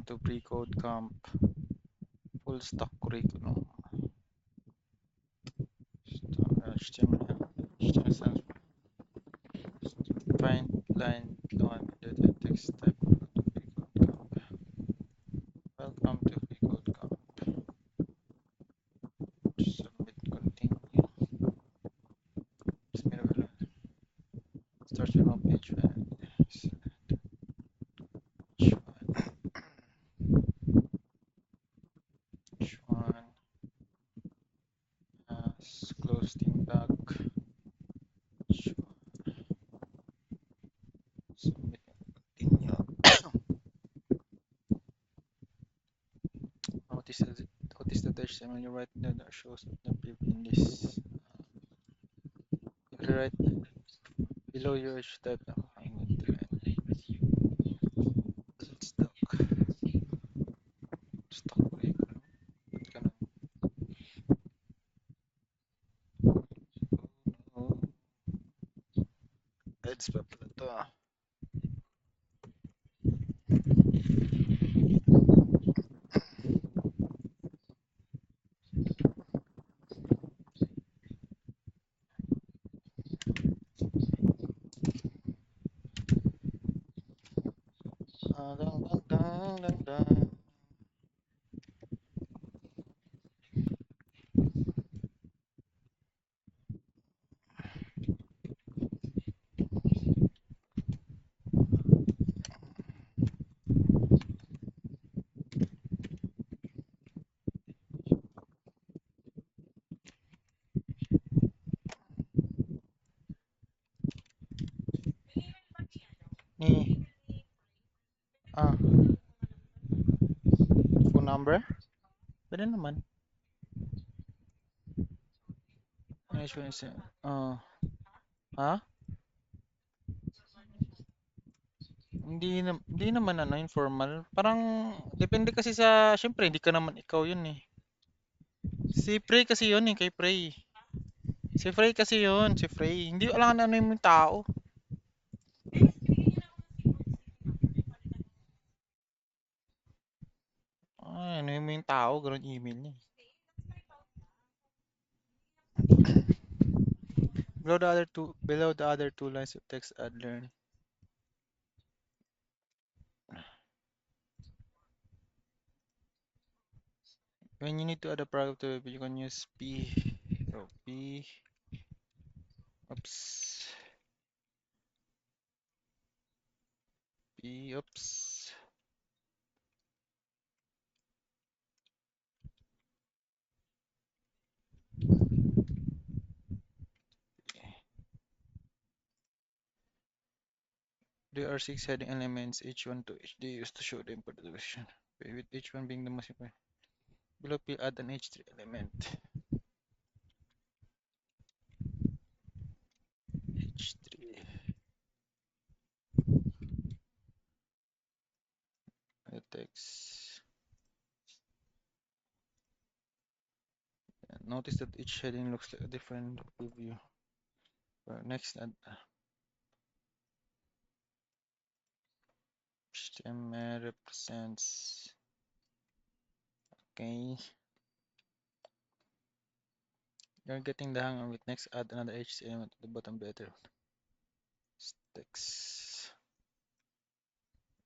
to Pre-Code Camp Full Stack Curriculum. HTML. HTML stands for Find Line Line Data Text Type Pre-Code Camp. Welcome to Pre-Code Camp. Submit, continue. Start your home page. Which one has close thing back? Which one? Submit, continue. Notice the HTML you write that shows up the preview in this. You write below your type na stock curriculum. Ba't ganun? Oh, Eds pa pala to ah. Dang, dang, dang, dang, dang. Ni phone number? Pwede naman. Insurance. Ha? Hindi naman ano informal. Parang depende kasi sa syempre hindi ka naman ikaw yun eh. Si Prey kasi yun eh, kay Prey. Si Frey kasi yun, si Frey. Hindi alam na ano yung tao. Ano yung tao, ganun email niya. Below the other two lines of text, add learn. When you need to add a paragraph to it, you can use P. So P. Oops. P. Oops. There are 6 heading elements, each one to each they use to show the important position. With each one being the most important. Below P, add an H3 element. H3. The text. Notice that each heading looks like a different preview. Next, add HTML represents. Okay. You're getting the hang of it. Next, add another HTML at the bottom better. Text.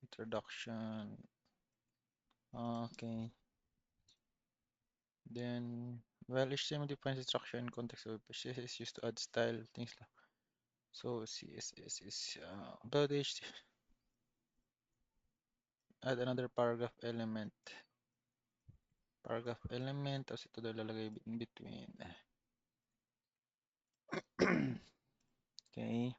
Introduction. Okay. Then, well, HTML defines the structure and context of a page. CSS is used to add style, things like. So, CSS is about HTML. Add another paragraph element. Paragraph element, tapos ito daw lalagay in between. Okay.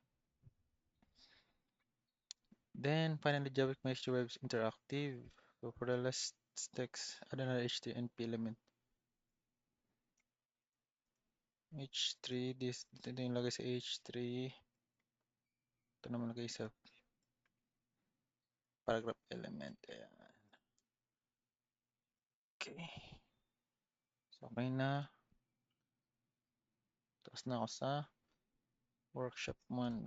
Then finally, JavaScript makes your webs interactive. So for the last text, add another HTML element. H3, ito yung lagay sa H3. Ito naman lagay sa paragraph element. Ayan. Okay. So okay na. Tapos na ako sa workshop 1.